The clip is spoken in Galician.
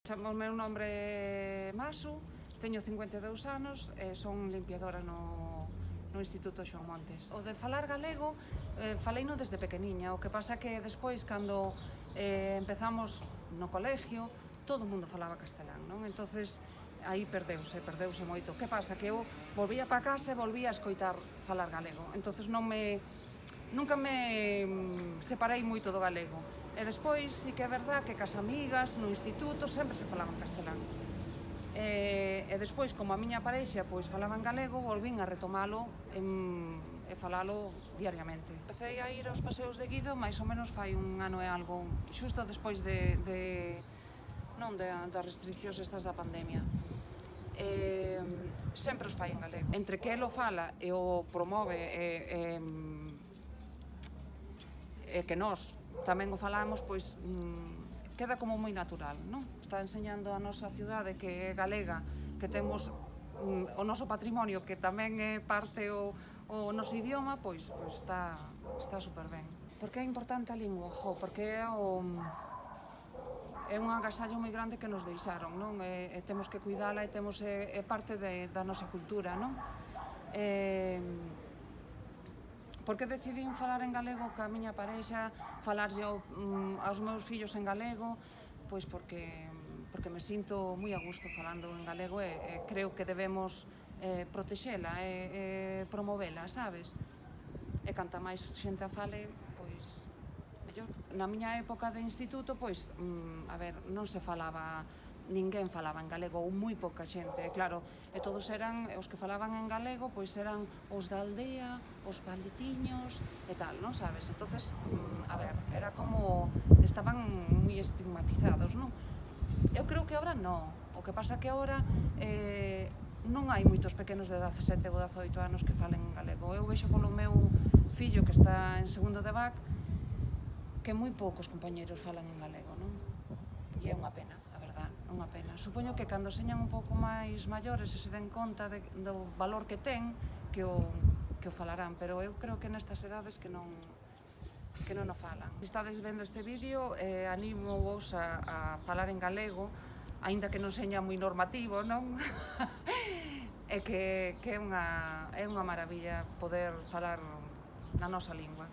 O meu nombre é Masu, teño 52 anos e son limpiadora no Instituto Xoán Montes. O de falar galego, faleino desde pequeniña, o que pasa que despois, cando empezamos no colegio, todo o mundo falaba castelán, non? Entonces, aí perdeuse moito. Que pasa? Que eu volvía para casa e volvía a escoitar falar galego. Entonces nunca me separei moito do galego. E despois, sí que é verdad que cas amigas no instituto sempre se falaba en castelán. E despois, como a miña parexa falaba en galego, volvín a retomalo e falalo diariamente. Empecé a ir aos paseos de Guido máis ou menos fai un ano e algo, xusto despois das restriccións estas da pandemia. Sempre os fai en galego. Entre que el o fala e o promove e que nós tamén o falamos, queda como moi natural, non? Está enseñando a nosa cidade que é galega, que temos o noso patrimonio, que tamén é parte o noso idioma, está super ben. Por que é importante a lingua? Porque é un agasallo moi grande que nos deixaron, non? E temos que cuidala e é parte da nosa cultura, non? Por que decidín falar en galego ca miña parexa, falarlle aos meus fillos en galego? Pois porque me sinto moi a gusto falando en galego e creo que debemos protexela e promovela, sabes? E canta máis xente a fale, pois mellor. Na miña época de instituto, non se falaba, ninguén falaba en galego, ou moi pouca xente, claro, e todos eran, os que falaban en galego, eran os da aldea, os paletiños e tal, non sabes? Entonces, era como, estaban moi estigmatizados, non? Eu creo que agora non, o que pasa que agora non hai moitos pequenos de 17 ou 18 anos que falen en galego. Eu vexo polo meu fillo que está en segundo de BAC que moi poucos compañeros falan en galego, non? E é unha pena, a verdad, unha pena. Supoño que cando señan un pouco máis maiores e se den conta do valor que ten, que o falarán, pero eu creo que nestas edades que non o falan. Se estades vendo este vídeo, animo-vos a falar en galego, aínda que non seña moi normativo, non? E que é unha maravilla poder falar na nosa lingua.